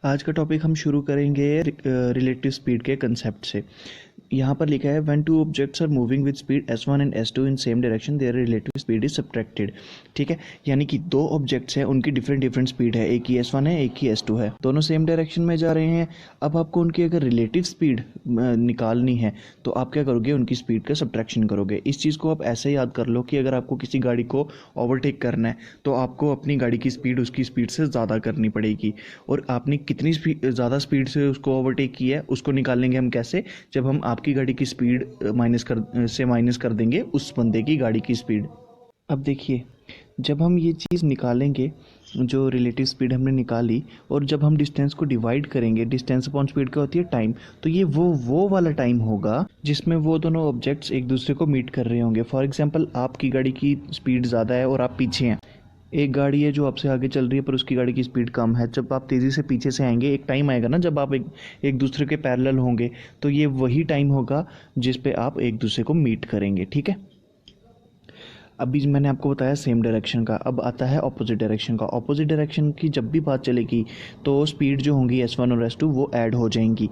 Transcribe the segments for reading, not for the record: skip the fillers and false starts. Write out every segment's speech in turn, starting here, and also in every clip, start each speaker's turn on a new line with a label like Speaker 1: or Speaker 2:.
Speaker 1: आज का टॉपिक हम शुरू करेंगे रिलेटिव स्पीड के कंसेप्ट से। यहाँ पर लिखा है when two objects are moving with speed s1 and s2 in same direction their relative speed is subtracted. ठीक है, यानी कि दो ऑब्जेक्ट्स हैं, उनकी डिफरेंट स्पीड है, एक ही s1 है एक ही s2 है, दोनों सेम डायरेक्शन में जा रहे हैं। अब आपको उनकी अगर रिलेटिव स्पीड निकालनी है तो आप क्या करोगे, उनकी स्पीड का सब्ट्रैक्शन करोगे। इस चीज़ को आप ऐसे याद कर लो कि अगर आपको किसी गाड़ी को ओवरटेक करना है तो आपको अपनी गाड़ी की स्पीड उसकी स्पीड से ज़्यादा करनी पड़ेगी, और आपने कितनी ज़्यादा स्पीड से उसको ओवरटेक किया है उसको निकालेंगे हम कैसे, जब हम आपकी गाड़ी की स्पीड माइनस कर देंगे उस बंदे की गाड़ी की स्पीड। अब देखिए, जब हम ये चीज़ निकालेंगे, जो रिलेटिव स्पीड हमने निकाली, और जब हम डिस्टेंस को डिवाइड करेंगे, डिस्टेंस अपॉन स्पीड क्या होती है, टाइम, तो ये वो वाला टाइम होगा जिसमें वो दोनों ऑब्जेक्ट्स एक दूसरे को मीट कर रहे होंगे। फॉर एग्जांपल, आपकी गाड़ी की स्पीड ज़्यादा है और आप पीछे हैं, एक गाड़ी है जो आपसे आगे चल रही है पर उसकी गाड़ी की स्पीड कम है। जब आप तेज़ी से पीछे से आएंगे, एक टाइम आएगा ना जब आप एक दूसरे के पैरेलल होंगे, तो ये वही टाइम होगा जिस पे आप एक दूसरे को मीट करेंगे। ठीक है, अभी मैंने आपको बताया सेम डायरेक्शन का, अब आता है ऑपोजिट डायरेक्शन का। ऑपोजिट डायरेक्शन की जब भी बात चलेगी तो स्पीड जो होंगी s1 और s2 वो ऐड हो जाएंगी।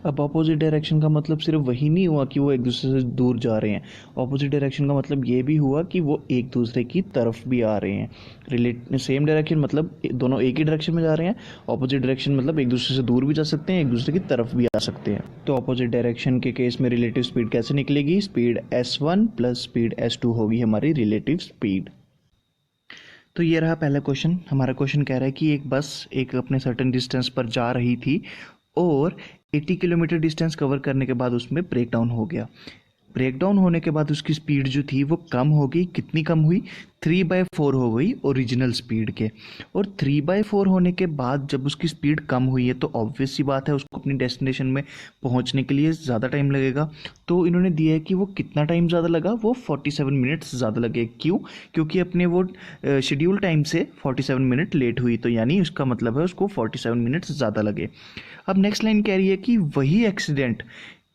Speaker 1: अब ऑपोजिट डायरेक्शन का मतलब सिर्फ वही नहीं हुआ कि वो एक दूसरे से दूर जा रहे हैं, ऑपोजिट डायरेक्शन का मतलब ये भी हुआ कि वो एक दूसरे की तरफ भी आ रहे हैं। सेम डायरेक्शन मतलब दोनों एक ही डायरेक्शन में जा रहे हैं, ऑपोजिट डायरेक्शन मतलब एक दूसरे से दूर भी जा सकते हैं, एक दूसरे की तरफ भी आ सकते हैं। तो ऑपोजिट डायरेक्शन के केस में रिलेटिव स्पीड कैसे निकलेगी, speed s1 plus speed s2 होगी हमारी रिलेटिव स्पीड। तो ये रहा पहला क्वेश्चन। हमारा क्वेश्चन कह रहा है कि एक बस एक अपने सर्टेन डिस्टेंस पर जा रही थी और 80 किलोमीटर डिस्टेंस कवर करने के बाद उसमें ब्रेक डाउन हो गया। ब्रेक डाउन होने के बाद उसकी स्पीड जो थी वो कम हो गई। कितनी कम हुई, 3/4 हो गई ओरिजिनल स्पीड के। और 3/4 होने के बाद जब उसकी स्पीड कम हुई है तो ऑब्वियस सी बात है उसको अपनी डेस्टिनेशन में पहुंचने के लिए ज़्यादा टाइम लगेगा। तो इन्होंने दिया है कि वो कितना टाइम ज़्यादा लगा, वो 47 मिनट्स ज़्यादा लगे। क्यों? क्योंकि अपने वो शेड्यूल टाइम से 47 मिनट लेट हुई, तो यानी उसका मतलब है उसको 47 मिनट्स ज़्यादा लगे। अब नेक्स्ट लाइन कह रही है कि वही एक्सीडेंट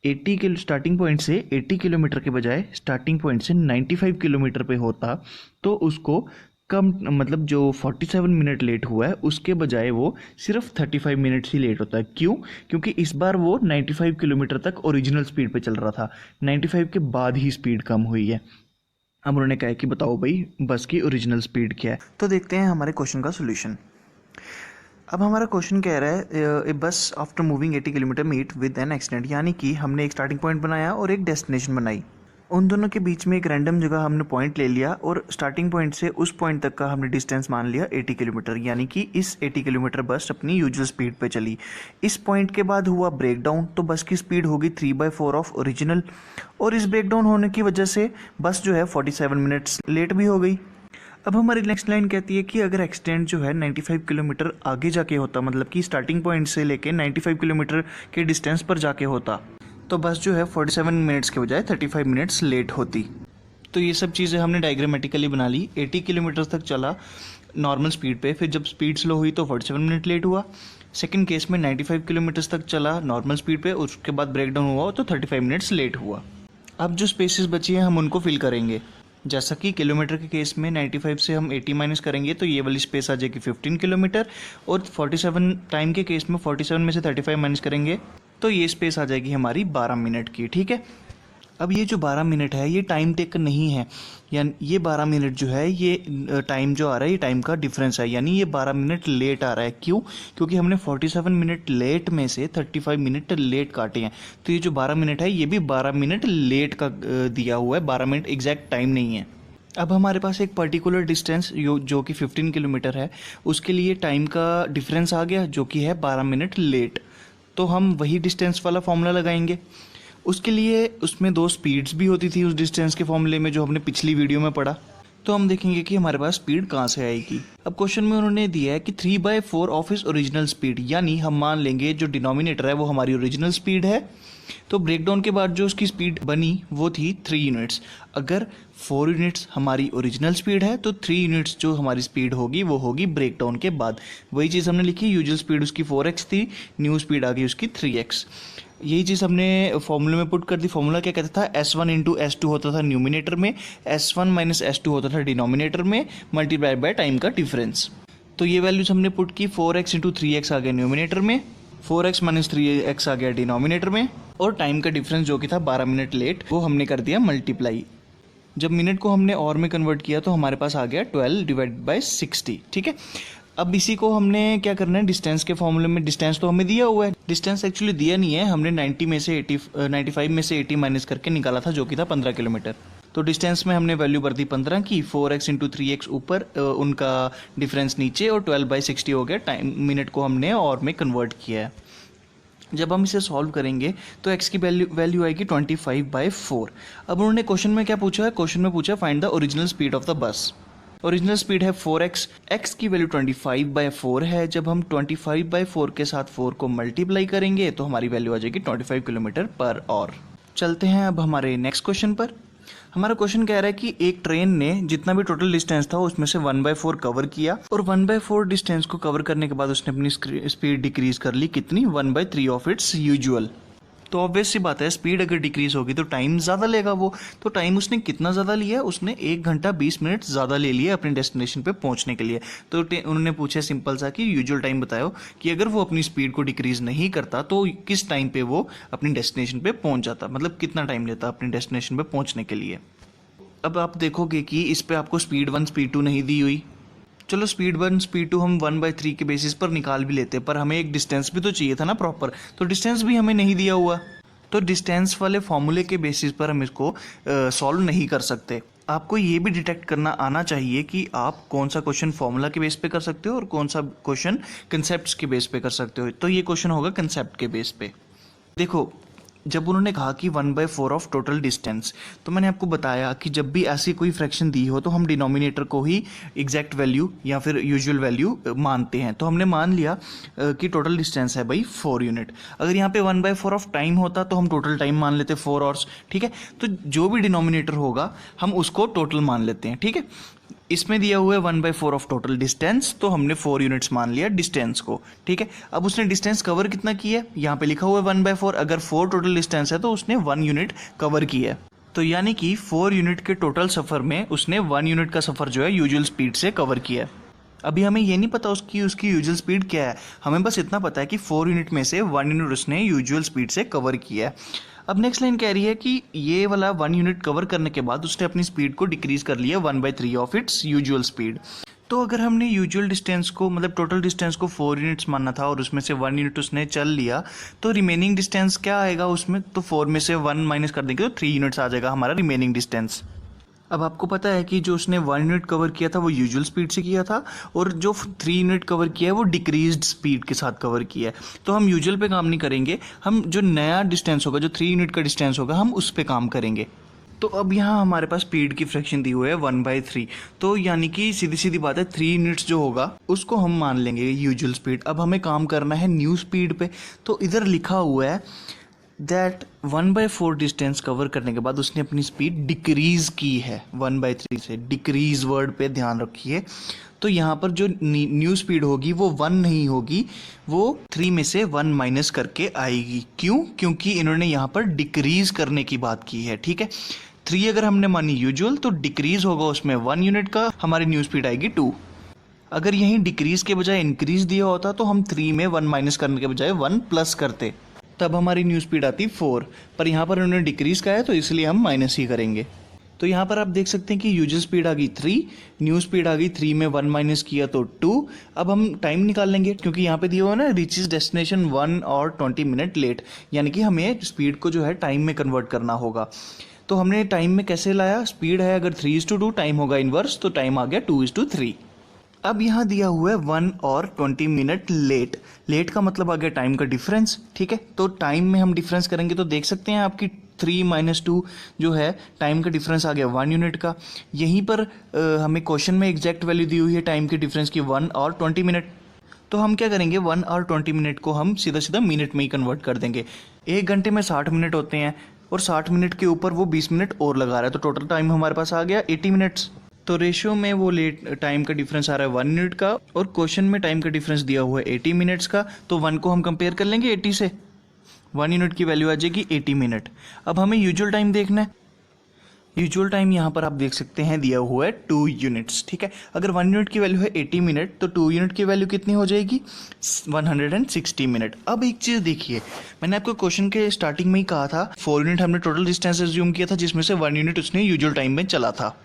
Speaker 1: 80 किलो स्टार्टिंग पॉइंट से 80 किलोमीटर के बजाय स्टार्टिंग पॉइंट से 95 किलोमीटर पे होता तो उसको कम, मतलब जो 47 मिनट लेट हुआ है उसके बजाय वो सिर्फ 35 मिनट्स ही लेट होता है। क्यों? क्योंकि इस बार वो 95 किलोमीटर तक ओरिजिनल स्पीड पे चल रहा था, 95 के बाद ही स्पीड कम हुई है। अब उन्होंने कहा कि बताओ भाई बस की ओरिजिनल स्पीड क्या है। तो देखते हैं हमारे क्वेश्चन का सोल्यूशन। अब हमारा क्वेश्चन कह रहा है a bus after moving 80 kilometre meet with an accident, यानी कि हमने एक स्टार्टिंग पॉइंट बनाया और एक डेस्टिनेशन बनाई। उन दोनों के बीच में एक रैंडम जगह हमने पॉइंट ले लिया और स्टार्टिंग पॉइंट से उस पॉइंट तक का हमने डिस्टेंस मान लिया 80 किलोमीटर, यानी कि इस 80 किलोमीटर बस अपनी यूजुअल स्पीड पे चली। इस पॉइंट के बाद हुआ ब्रेक डाउन, तो बस की स्पीड होगी 3/4 ऑफ ओरिजिनल, और इस ब्रेक डाउन होने की वजह से बस जो है 47 मिनट्स लेट भी हो गई। अब हमारी नेक्स्ट लाइन कहती है कि अगर एक्सीडेंट जो है 95 किलोमीटर आगे जाके होता, मतलब कि स्टार्टिंग पॉइंट से लेके 95 किलोमीटर के डिस्टेंस पर जाके होता, तो बस जो है 47 मिनट्स के बजाय 35 मिनट्स लेट होती। तो ये सब चीज़ें हमने डायग्रामेटिकली बना ली। 80 किलोमीटर तक चला नॉर्मल स्पीड पे, फिर जब स्पीड स्लो हुई तो 47 मिनट लेट हुआ। सेकंड केस में 95 किलोमीटर तक चला नॉर्मल स्पीड पे, उसके बाद ब्रेक डाउन हुआ तो 35 मिनट्स लेट हुआ। अब जो स्पेसेस बची हैं हम उनको फिल करेंगे। जैसा कि किलोमीटर के केस में 95 से हम 80 माइनस करेंगे तो ये वाली स्पेस आ जाएगी 15 किलोमीटर, और 47 टाइम के केस में 47 में से 35 माइनस करेंगे तो ये स्पेस आ जाएगी हमारी 12 मिनट की। ठीक है, अब ये जो 12 मिनट है ये टाइम टेकन नहीं है, यानी ये 12 मिनट जो है ये टाइम जो आ रहा है ये टाइम का डिफरेंस है, यानी ये 12 मिनट लेट आ रहा है। क्यों? क्योंकि हमने 47 मिनट लेट में से 35 मिनट लेट काटे हैं, तो ये जो 12 मिनट है ये भी 12 मिनट लेट का दिया हुआ है, 12 मिनट एग्जैक्ट टाइम नहीं है। अब हमारे पास एक पर्टिकुलर डिस्टेंस जो कि 15 किलोमीटर है, उसके लिए टाइम का डिफरेंस आ गया जो कि है 12 मिनट लेट। तो हम वही डिस्टेंस वाला फॉर्मूला लगाएंगे। उसके लिए उसमें दो स्पीड्स भी होती थी उस डिस्टेंस के फॉर्मूले में जो हमने पिछली वीडियो में पढ़ा। तो हम देखेंगे कि हमारे पास स्पीड कहाँ से आएगी। अब क्वेश्चन में उन्होंने दिया है कि 3/4 ऑफ इज ओरिजिनल स्पीड, यानी हम मान लेंगे जो डिनोमिनेटर है वो हमारी ओरिजिनल स्पीड है, तो ब्रेकडाउन के बाद जो उसकी स्पीड बनी वो थी 3 यूनिट्स। अगर 4 यूनिट्स हमारी ओरिजिनल स्पीड है तो 3 यूनिट्स जो हमारी स्पीड होगी वो होगी ब्रेकडाउन के बाद। वही चीज़ हमने लिखी, यूजुअल स्पीड उसकी 4x थी, न्यू स्पीड आ गई उसकी 3x। यही चीज़ हमने फॉर्मूले में पुट कर दी। फॉर्मूला क्या कहता था, S1 इंटू S2 होता था न्यूमिनेटर में, S1 माइनस S2 होता था डिनोमिनेटर में, मल्टीप्लाई बाय टाइम का डिफरेंस। तो ये वैल्यूज हमने पुट की, 4x इंटू 3x आ गया न्यूमिनेटर में, 4x माइनस 3x आ गया डिनोमिनेटर में, और टाइम का डिफरेंस जो कि था 12 मिनट लेट वो हमने कर दिया मल्टीप्लाई। जब मिनट को हमने और में कन्वर्ट किया तो हमारे पास आ गया 12 डिवाइड बाई 60। ठीक है, अब इसी को हमने क्या करना है, डिस्टेंस के फॉर्मूले में डिस्टेंस तो हमें दिया हुआ है, डिस्टेंस एक्चुअली दिया नहीं है, हमने 95 में से 80 माइनस करके निकाला था जो कि था 15 किलोमीटर। तो डिस्टेंस में हमने वैल्यू भर दी 15 की, 4x इंटू 3x ऊपर उनका डिफरेंस नीचे, और 12/60 हो गया। टाइम मिनट को हमने और में कन्वर्ट किया है। जब हम इसे सॉल्व करेंगे तो x की वैल्यू आएगी 25/4। अब उन्होंने क्वेश्चन में क्या पूछा है, क्वेश्चन में पूछा find the original speed of the bus. Original speed है 4x, x की वैल्यू 25/4 है। जब हम 25/4 के साथ 4 को मल्टीप्लाई करेंगे तो हमारी वैल्यू आ जाएगी 25 किलोमीटर पर आवर। चलते हैं अब हमारे नेक्स्ट क्वेश्चन पर। हमारा क्वेश्चन कह रहा है कि एक ट्रेन ने जितना भी टोटल डिस्टेंस था उसमें से 1/4 कवर किया, और 1/4 डिस्टेंस को कवर करने के बाद उसने अपनी स्पीड डिक्रीज कर ली, कितनी, 1/3 ऑफ इट्स यूजुअल। तो ऑब्वियस सी बात है, स्पीड अगर डिक्रीज होगी तो टाइम ज़्यादा लेगा वो। तो टाइम उसने कितना ज़्यादा लिया, उसने 1 घंटा 20 मिनट ज़्यादा ले लिया अपने डेस्टिनेशन पे पहुंचने के लिए। तो उन्होंने पूछा सिंपल सा कि यूजुअल टाइम बताओ कि अगर वो अपनी स्पीड को डिक्रीज नहीं करता तो किस टाइम पे वो अपनी डेस्टिनेशन पे पहुंच जाता, मतलब कितना टाइम लेता अपनी डेस्टिनेशन पे पहुंचने के लिए। अब आप देखोगे कि इस पे आपको स्पीड 1 स्पीड 2 नहीं दी हुई। चलो स्पीड 1 स्पीड 2 हम 1/3 के बेसिस पर निकाल भी लेते, पर हमें एक डिस्टेंस भी तो चाहिए था ना प्रॉपर, तो डिस्टेंस भी हमें नहीं दिया हुआ। तो डिस्टेंस वाले फॉर्मूले के बेसिस पर हम इसको सॉल्व नहीं कर सकते। आपको ये भी डिटेक्ट करना आना चाहिए कि आप कौन सा क्वेश्चन फॉर्मूला के बेस पे कर सकते हो और कौन सा क्वेश्चन कंसेप्ट्स के बेस पे कर सकते हो। तो ये क्वेश्चन होगा कंसेप्ट के बेस पे। देखो, जब उन्होंने कहा कि 1/4 ऑफ टोटल डिस्टेंस, तो मैंने आपको बताया कि जब भी ऐसी कोई फ्रैक्शन दी हो तो हम डिनोमिनेटर को ही एग्जैक्ट वैल्यू या फिर यूजुअल वैल्यू मानते हैं। तो हमने मान लिया कि टोटल डिस्टेंस है भाई 4 यूनिट। अगर यहाँ पे 1/4 ऑफ टाइम होता तो हम टोटल टाइम मान लेते 4 आवर्स। ठीक है, तो जो भी डिनोमिनेटर होगा हम उसको टोटल मान लेते हैं। ठीक है, इसमें दिया हुआ है 1/4 ऑफ टोटल डिस्टेंस, तो हमने 4 यूनिट्स मान लिया डिस्टेंस को। ठीक है, अब उसने डिस्टेंस कवर कितना किया है, यहाँ पे लिखा हुआ है 1/4। अगर 4 टोटल डिस्टेंस है तो उसने 1 यूनिट कवर किया है। तो यानी कि 4 यूनिट के टोटल सफ़र में उसने 1 यूनिट का सफ़र जो है यूजुअल स्पीड से कवर किया है। अभी हमें ये नहीं पता उसकी यूजुअल स्पीड क्या है, हमें बस इतना पता है कि 4 यूनिट में से 1 यूनिट उसने यूजुअल स्पीड से कवर किया है। अब नेक्स्ट लाइन कह रही है कि ये वाला 1 यूनिट कवर करने के बाद उसने अपनी स्पीड को डिक्रीज कर लिया 1/3 ऑफ इट्स यूजुअल स्पीड। तो अगर हमने यूजुअल डिस्टेंस को, मतलब टोटल डिस्टेंस को 4 यूनिट्स मानना था और उसमें से 1 यूनिट उसने चल लिया, तो रिमेनिंग डिस्टेंस क्या आएगा उसमें, तो 4 में से 1 माइनस कर देंगे तो 3 यूनिट्स आ जाएगा हमारा रिमेनिंग डिस्टेंस। अब आपको पता है कि जो उसने 1 यूनिट कवर किया था वो यूजुअल स्पीड से किया था, और जो 3 यूनिट कवर किया है वो डिक्रीज्ड स्पीड के साथ कवर किया है। तो हम यूजुअल पे काम नहीं करेंगे, हम जो नया डिस्टेंस होगा, जो 3 यूनिट का डिस्टेंस होगा, हम उस पे काम करेंगे। तो अब यहाँ हमारे पास स्पीड की फ्रैक्शन दी हुई है 1/3, तो यानी कि सीधी सीधी बात है 3 यूनिट्स जो होगा उसको हम मान लेंगे यूजुअल स्पीड। अब हमें काम करना है न्यू स्पीड पे। तो इधर लिखा हुआ है दैट 1/4 डिस्टेंस कवर करने के बाद उसने अपनी स्पीड डिक्रीज की है 1/3 से। डिक्रीज वर्ड पे ध्यान रखिए। तो यहाँ पर जो न्यू स्पीड होगी वो 1 नहीं होगी, वो 3 में से 1 माइनस करके आएगी। क्यों? क्योंकि इन्होंने यहाँ पर डिक्रीज करने की बात की है। ठीक है, 3 अगर हमने मानी यूजुअल तो डिक्रीज होगा उसमें 1 यूनिट का, हमारी न्यू स्पीड आएगी 2। अगर यहीं डिक्रीज के बजाय इंक्रीज दिया होता तो हम 3 में 1 माइनस करने के बजाय 1 प्लस करते, तब हमारी न्यू स्पीड आती 4। पर यहाँ पर उन्होंने डिक्रीज का है तो इसलिए हम माइनस ही करेंगे। तो यहाँ पर आप देख सकते हैं कि यूजुअल स्पीड आ गई 3, न्यू स्पीड आ गई 3 में 1 माइनस किया तो 2। अब हम टाइम निकाल लेंगे, क्योंकि यहाँ पे दिया हुआ है ना रीचेस डेस्टिनेशन 1 और 20 मिनट लेट, यानी कि हमें स्पीड को जो है टाइम में कन्वर्ट करना होगा। तो हमने टाइम में कैसे लाया, स्पीड है अगर 3:2, टाइम होगा इनवर्स, तो टाइम आ गया 2:3। अब यहाँ दिया हुआ है 1 और 20 मिनट लेट। लेट का मतलब आ गया टाइम का डिफरेंस। ठीक है, तो टाइम में हम डिफरेंस करेंगे तो देख सकते हैं आपकी 3 - 2 जो है टाइम का डिफरेंस आ गया 1 यूनिट का। यहीं पर हमें क्वेश्चन में एग्जैक्ट वैल्यू दी हुई है टाइम के डिफरेंस की 1 और 20 मिनट। तो हम क्या करेंगे, 1 और 20 मिनट को हम सीधा सीधा मिनट में ही कन्वर्ट कर देंगे। 1 घंटे में 60 मिनट होते हैं और 60 मिनट के ऊपर वो 20 मिनट और लगा रहा है, तो टोटल टाइम हमारे पास आ गया 80 मिनट्स। तो रेशियो में वो लेट टाइम का डिफरेंस आ रहा है 1 यूनिट का, और क्वेश्चन में टाइम का डिफरेंस दिया हुआ है 80 मिनट्स का। तो 1 को हम कंपेयर कर लेंगे 80 से, 1 यूनिट की वैल्यू आ जाएगी 80 मिनट। अब हमें यूजुअल टाइम देखना है। यूजुअल टाइम यहाँ पर आप देख सकते हैं दिया हुआ है 2 यूनिट्स, ठीक है। अगर 1 यूनिट की वैल्यू है 80 मिनट तो 2 यूनिट की वैल्यू कितनी हो जाएगी 160 मिनट। अब एक चीज़ देखिए, मैंने आपको क्वेश्चन के स्टार्टिंग में ही कहा था 4 यूनिट हमने टोटल डिस्टेंस एज्यूम किया था, जिसमें से 1 यूनिट उसने यूजुअल टाइम में चला था।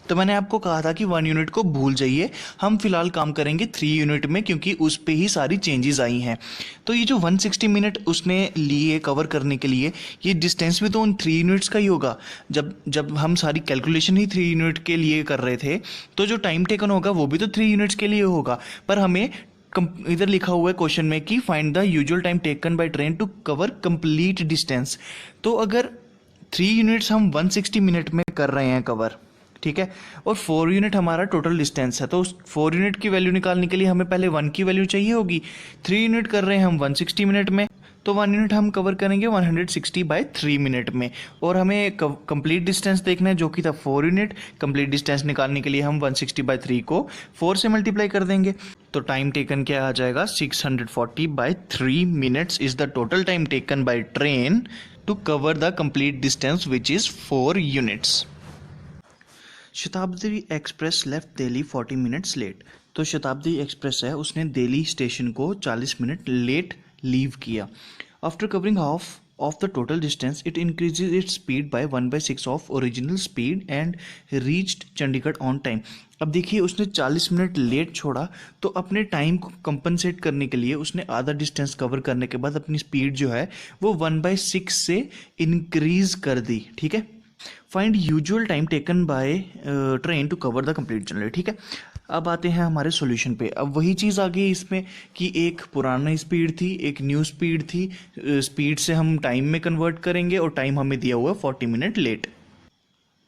Speaker 1: तो मैंने आपको कहा था कि 1 यूनिट को भूल जाइए, हम फिलहाल काम करेंगे 3 यूनिट में, क्योंकि उस पे ही सारी चेंजेस आई हैं। तो ये जो 160 मिनट उसने लिए कवर करने के लिए, ये डिस्टेंस भी तो उन 3 यूनिट्स का ही होगा। जब जब हम सारी कैलकुलेशन ही 3 यूनिट के लिए कर रहे थे, तो जो टाइम टेकन होगा वो भी तो 3 यूनिट्स के लिए होगा। पर हमें इधर लिखा हुआ है क्वेश्चन में कि find the usual time taken by train to cover complete distance. तो अगर 3 यूनिट्स हम 160 मिनट में कर रहे हैं कवर, ठीक है, और 4 यूनिट हमारा टोटल डिस्टेंस है, तो उस 4 यूनिट की वैल्यू निकालने के लिए हमें पहले 1 की वैल्यू चाहिए होगी। 3 यूनिट कर रहे हैं हम 160 मिनट में, तो 1 यूनिट हम कवर करेंगे 160/3 मिनट में। और हमें कंप्लीट डिस्टेंस देखना है जो कि था 4 यूनिट। कंप्लीट डिस्टेंस निकालने के लिए हम 160/3 को 4 से मल्टीप्लाई कर देंगे, तो टाइम टेकन क्या आ जाएगा 640/3 minutes is the total time taken by train to cover the complete distance which is 4 units. Shatabdi Express left Delhi 40 minutes late. तो शताब्दी एक्सप्रेस है, उसने दिल्ली स्टेशन को 40 मिनट लेट लीव किया। After covering half of the total distance it increases its speed by 1/6 of original speed and reached Chandigarh on time. अब देखिए, उसने 40 minute late छोड़ा, तो अपने टाइम को कंपनसेट करने के लिए उसने आधा डिस्टेंस कवर करने के बाद अपनी स्पीड जो है वो 1/6 से इंक्रीज कर दी, ठीक है। Find usual time taken by train to cover the complete journey, ठीक है। अब आते हैं हमारे सॉल्यूशन पे। अब वही चीज़ आ गई इसमें कि एक पुराना स्पीड थी, एक न्यू स्पीड थी। स्पीड से हम टाइम में कन्वर्ट करेंगे और टाइम हमें दिया हुआ है 40 मिनट लेट।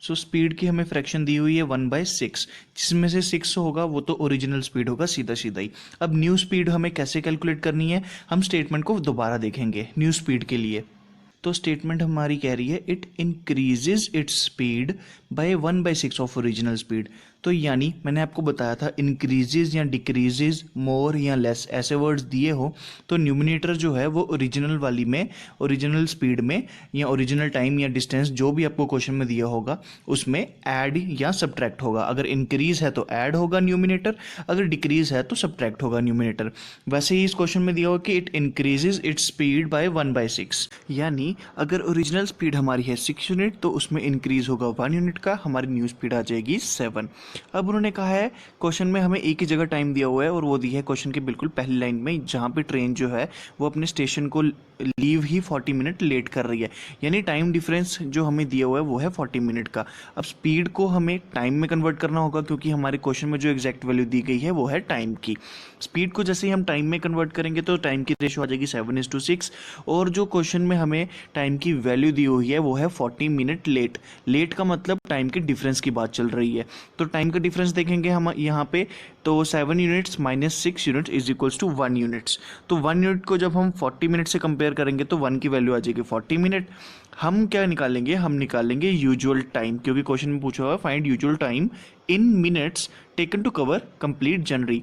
Speaker 1: सो स्पीड की हमें फ्रैक्शन दी हुई है 1/6, जिसमें से 6 होगा वो तो ओरिजिनल स्पीड होगा सीधा सीधा ही। अब न्यू स्पीड हमें कैसे कैलकुलेट करनी है, हम स्टेटमेंट को दोबारा देखेंगे न्यू स्पीड के लिए। तो स्टेटमेंट हमारी कह रही है it increases its speed by 1/6 of original speed. तो यानी मैंने आपको बताया था इंक्रीजेज या डिक्रीजेज, मोर या लेस, ऐसे वर्ड्स दिए हो तो न्यूमिनेटर जो है वो ओरिजिनल वाली में, ओरिजिनल स्पीड में या ओरिजिनल टाइम या डिस्टेंस जो भी आपको क्वेश्चन में दिया होगा उसमें ऐड या सब्ट्रैक्ट होगा। अगर इंक्रीज है तो ऐड होगा न्यूमिनेटर, अगर डिक्रीज है तो सब्ट्रैक्ट होगा न्यूमिनेटर। वैसे ही इस क्वेश्चन में दिया होगा कि it increases its speed by 1/6, यानी अगर ओरिजिनल स्पीड हमारी है 6 यूनिट तो उसमें इंक्रीज होगा 1 यूनिट का, हमारी न्यू स्पीड आ जाएगी 7। अब उन्होंने कहा है क्वेश्चन में हमें एक ही जगह टाइम दिया हुआ है और वो दी है क्वेश्चन के बिल्कुल पहली लाइन में, जहाँ पे ट्रेन जो है वो अपने स्टेशन को लीव ही 40 मिनट लेट कर रही है, यानी टाइम डिफरेंस जो हमें दिया हुआ है वो है 40 मिनट का। अब स्पीड को हमें टाइम में कन्वर्ट करना होगा, क्योंकि हमारे क्वेश्चन में जो एग्जैक्ट वैल्यू दी गई है वो है टाइम की। स्पीड को जैसे ही हम टाइम में कन्वर्ट करेंगे तो टाइम की रेशो आ जाएगी 7:6, और जो क्वेश्चन में हमें टाइम की वैल्यू दी हुई है वो है 40 मिनट लेट। लेट का मतलब टाइम के डिफरेंस की बात चल रही है, तो टाइम का डिफरेंस देखेंगे हम यहाँ पे, तो 7 units minus 6 units is equals to 1 units. तो 1 यूनिट को जब हम 40 मिनट से कंपेयर करेंगे तो 1 की वैल्यू आ जाएगी 40 मिनट। हम क्या निकालेंगे, हम निकालेंगे यूजुअल टाइम, क्योंकि क्वेश्चन में पूछा हुआ find usual time in minutes taken to cover complete journey.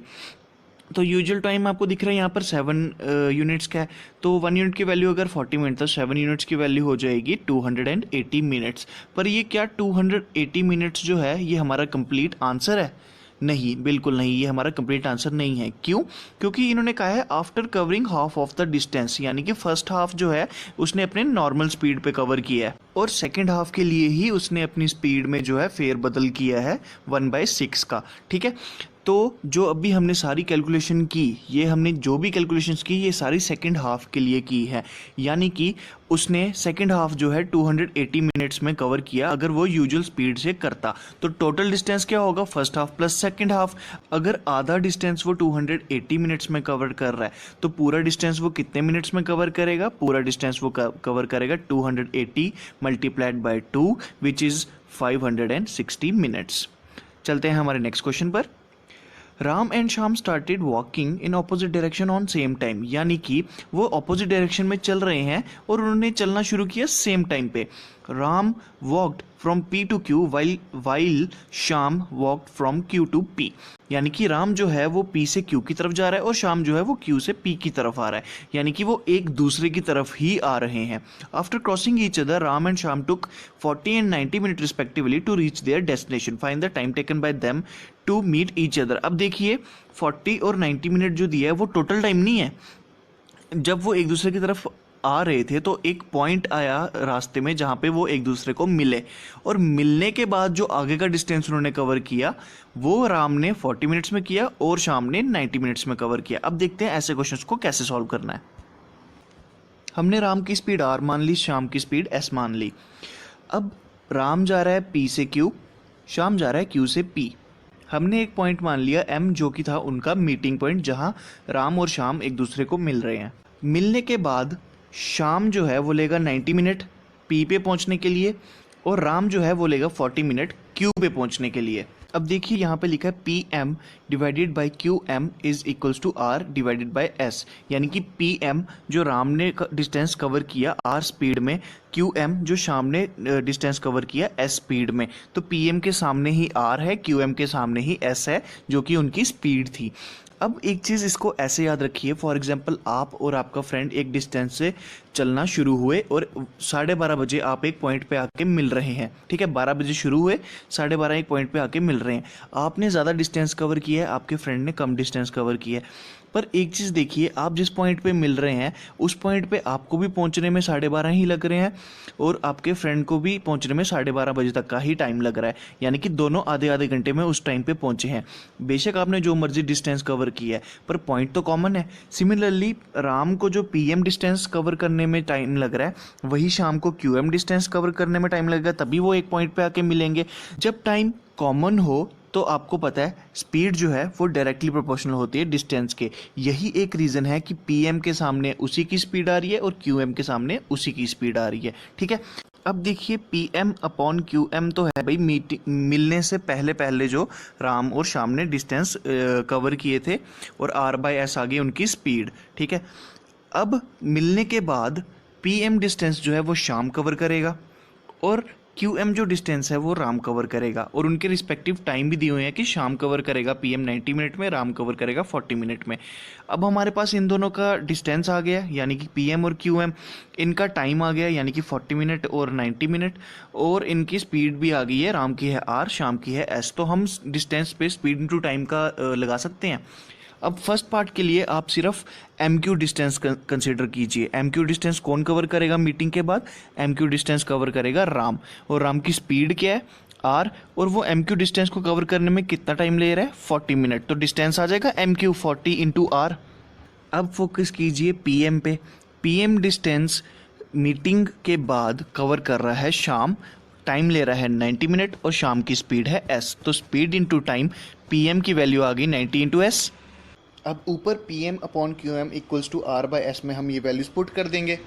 Speaker 1: तो यूजुअल टाइम आपको दिख रहा है यहाँ पर 7 यूनिट्स का है, तो 1 यूनिट की वैल्यू अगर 40 मिनट तो 7 यूनिट्स की वैल्यू हो जाएगी 280 मिनट्स। पर ये क्या 280 मिनट्स जो है ये हमारा कंप्लीट आंसर है? नहीं, बिल्कुल नहीं, ये हमारा कंप्लीट आंसर नहीं है। क्यों? क्योंकि इन्होंने कहा है after covering half of the distance, यानी कि फर्स्ट हाफ जो है उसने अपने नॉर्मल स्पीड पे कवर किया है और सेकंड हाफ के लिए ही उसने अपनी स्पीड में जो है फेरबदल किया है 1/6 का, ठीक है। तो जो अभी हमने सारी कैलकुलेशन की, ये हमने जो भी कैलकुलेशंस की ये सारी सेकंड हाफ के लिए की है, यानी कि उसने सेकंड हाफ जो है 280 मिनट्स में कवर किया। अगर वो यूजुअल स्पीड से करता तो टोटल डिस्टेंस क्या होगा, first half plus second half. अगर आधा डिस्टेंस वो 280 मिनट्स में कवर कर रहा है तो पूरा डिस्टेंस वो कितने मिनट्स में कवर करेगा? पूरा डिस्टेंस वो कवर करेगा 280 multiplied by 2 which is 560 minutes. चलते हैं हमारे नेक्स्ट क्वेश्चन पर। Ram and Shyam started walking in opposite direction on same time, यानी कि वो ऑपोजिट डायरेक्शन में चल रहे हैं और उन्होंने चलना शुरू किया सेम टाइम पे। Ram walked from P to Q while Shyam walked from Q to P। यानी कि राम जो है वो P से Q की तरफ जा रहा है और शाम जो है वो Q से P की तरफ आ रहा है, यानी कि वो एक दूसरे की तरफ ही आ रहे हैं। After crossing each other Ram and Shyam took 40 and 90 minute respectively to reach their destination, find the time taken by them to meet each other. अब देखिए 40 और 90 मिनट जो दिया है वो टोटल टाइम नहीं है। जब वो एक दूसरे की तरफ आ रहे थे तो एक पॉइंट आया रास्ते में जहाँ पे वो एक दूसरे को मिले, और मिलने के बाद जो आगे का डिस्टेंस उन्होंने कवर किया वो राम ने 40 मिनट्स में किया और शाम ने 90 मिनट्स में कवर किया। अब देखते हैं ऐसे क्वेश्चंस को कैसे सॉल्व करना है। हमने राम की स्पीड r मान ली, शाम की स्पीड s मान ली। अब राम जा रहा है P से Q, शाम जा रहा है Q से P। हमने एक पॉइंट मान लिया M जो कि था उनका मीटिंग पॉइंट, जहां राम और शाम एक दूसरे को मिल रहे हैं। मिलने के बाद शाम जो है वो लेगा 90 मिनट P पे पहुंचने के लिए और राम जो है वो लेगा 40 मिनट Q पे पहुंचने के लिए। अब देखिए यहाँ पे लिखा है PM divided by QM is equals to R divided by S, यानी कि PM जो राम ने डिस्टेंस कवर किया R स्पीड में, QM जो शाम ने डिस्टेंस कवर किया S स्पीड में। तो PM के सामने ही R है, QM के सामने ही S है जो कि उनकी स्पीड थी। अब एक चीज़ इसको ऐसे याद रखिए, फॉर एग्जांपल आप और आपका फ्रेंड एक डिस्टेंस से चलना शुरू हुए और 12:30 बजे आप एक पॉइंट पे आके मिल रहे हैं, ठीक है। 12 बजे शुरू हुए, 12:30 एक पॉइंट पे आके मिल रहे हैं। आपने ज़्यादा डिस्टेंस कवर किया है, आपके फ्रेंड ने कम डिस्टेंस कवर किया है। पर एक चीज़ देखिए, आप जिस पॉइंट पे मिल रहे हैं उस पॉइंट पे आपको भी पहुंचने में 12:30 ही लग रहे हैं और आपके फ्रेंड को भी पहुंचने में 12:30 बजे तक का ही टाइम लग रहा है, यानी कि दोनों आधे आधे घंटे में उस टाइम पे पहुंचे हैं। बेशक आपने जो मर्जी डिस्टेंस कवर किया है पर पॉइंट तो कॉमन है। सिमिलरली राम को जो PM डिस्टेंस कवर करने में टाइम लग रहा है वही शाम को QM डिस्टेंस कवर करने में टाइम लगेगा, तभी वो एक पॉइंट पे आके मिलेंगे। जब टाइम कॉमन हो तो आपको पता है स्पीड जो है वो डायरेक्टली प्रोपोर्शनल होती है डिस्टेंस के। यही एक रीज़न है कि PM के सामने उसी की स्पीड आ रही है और QM के सामने उसी की स्पीड आ रही है, ठीक है। अब देखिए PM अपॉन QM तो है भाई मीटिंग मिलने से पहले पहले जो राम और शाम ने डिस्टेंस कवर किए थे और R/S आ गई उनकी स्पीड, ठीक है। अब मिलने के बाद PM डिस्टेंस जो है वो शाम कवर करेगा और QM जो डिस्टेंस है वो राम कवर करेगा, और उनके रिस्पेक्टिव टाइम भी दिए हुए हैं कि शाम कवर करेगा PM 90 मिनट में, राम कवर करेगा 40 मिनट में। अब हमारे पास इन दोनों का डिस्टेंस आ गया, यानी कि PM और QM, इनका टाइम आ गया यानी कि 40 मिनट और 90 मिनट, और इनकी स्पीड भी आ गई है, राम की है R, शाम की है S। तो हम डिस्टेंस पे स्पीड इनटू टाइम का लगा सकते हैं। अब फर्स्ट पार्ट के लिए आप सिर्फ MQ डिस्टेंस कंसिडर कीजिए। MQ डिस्टेंस कौन कवर करेगा मीटिंग के बाद? MQ डिस्टेंस कवर करेगा राम, और राम की स्पीड क्या है? R, और वो MQ डिस्टेंस को कवर करने में कितना टाइम ले रहा है? 40 मिनट। तो डिस्टेंस आ जाएगा MQ 40 इंटू R। अब फोकस कीजिए PM पे। PM डिस्टेंस मीटिंग के बाद कवर कर रहा है शाम, टाइम ले रहा है 90 मिनट और शाम की स्पीड है S। तो स्पीड इंटू टाइम, PM की वैल्यू आ गई 90 इंटू S। अब ऊपर PM upon QM equals to R/S में हम ये वैल्यूज पुट कर देंगे।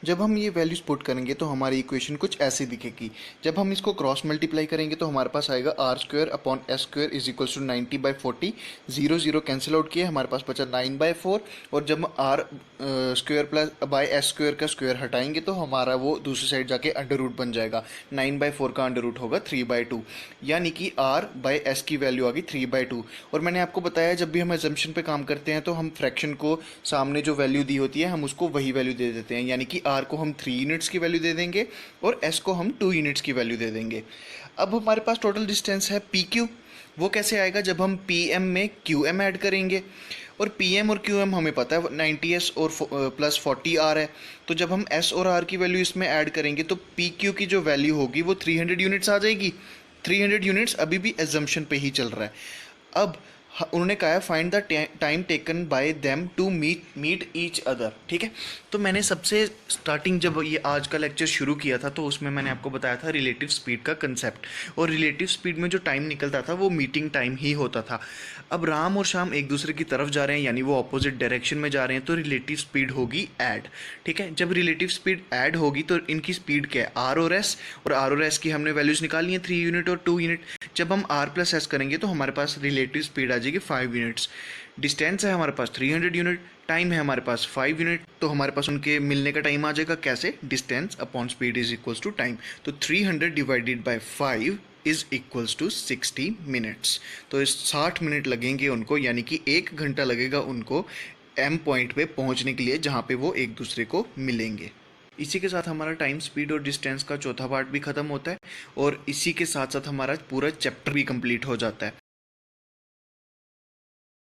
Speaker 1: जब हम ये वैल्यूज पुट करेंगे तो हमारी इक्वेशन कुछ ऐसे दिखेगी। जब हम इसको क्रॉस मल्टीप्लाई करेंगे तो हमारे पास आएगा R² upon S² is equals to 90/40। 0 0 cancel out किए, हमारे पास बचा 9/4, और जब हम R² प्लस बाय S² का स्क्वायर हटाएंगे तो हमारा वो दूसरी साइड जाके अंडर रूट बन जाएगा। 9/4 का अंडर रूट होगा 3/2, यानी कि R/S की वैल्यू आ गई 3/2। और मैंने आपको बताया जब भी हम एजम्पशन पे काम करते हैं तो हम फ्रैक्शन को सामने जो वैल्यू दी होती है हम उसको वही वैल्यू दे देते हैं, यानी कि R को हम 3 यूनिट्स की वैल्यू दे देंगे और S को हम 2 यूनिट्स की वैल्यू दे देंगे। अब हमारे पास टोटल डिस्टेंस है PQ। वो कैसे आएगा? जब हम PM में QM ऐड करेंगे, और PM और QM हमें पता है 90S और प्लस 40R है। तो जब हम S और R की वैल्यू इसमें ऐड करेंगे तो PQ की जो वैल्यू होगी वो 300 यूनिट्स आ जाएगी। 300 यूनिट्स अभी भी एजम्पशन पे ही चल रहा है। अब उन्होंने कहा है find the time taken by them to meet each other, ठीक है। तो मैंने सबसे स्टार्टिंग जब ये आज का लेक्चर शुरू किया था तो उसमें मैंने आपको बताया था रिलेटिव स्पीड का कंसेप्ट, और रिलेटिव स्पीड में जो टाइम निकलता था वो मीटिंग टाइम ही होता था। अब राम और शाम एक दूसरे की तरफ जा रहे हैं, यानी वो ऑपोजिट डायरेक्शन में जा रहे हैं, तो रिलेटिव स्पीड होगी ऐड, ठीक है। जब रिलेटिव स्पीड ऐड होगी तो इनकी स्पीड क्या है? R और S, और R और S की हमने वैल्यूज निकाली हैं 3 यूनिट और 2 यूनिट। जब हम r प्लस एस करेंगे तो हमारे पास रिलेटिव स्पीड आ जाएगी 5 यूनिट्स। डिस्टेंस है हमारे पास 300 यूनिट, टाइम है हमारे पास 5 यूनिट, तो हमारे पास उनके मिलने का टाइम आ जाएगा कैसे, distance upon speed is equals to time. तो 300 divided by 5 is equals to 60 minutes. तो इस 60 मिनट लगेंगे उनको, यानी कि 1 घंटा लगेगा उनको एम पॉइंट पे पहुंचने के लिए जहां पे वो एक दूसरे को मिलेंगे। इसी के साथ हमारा टाइम, स्पीड और डिस्टेंस का चौथा पार्ट भी खत्म होता है और इसी के साथ साथ हमारा पूरा चैप्टर भी कंप्लीट हो जाता है।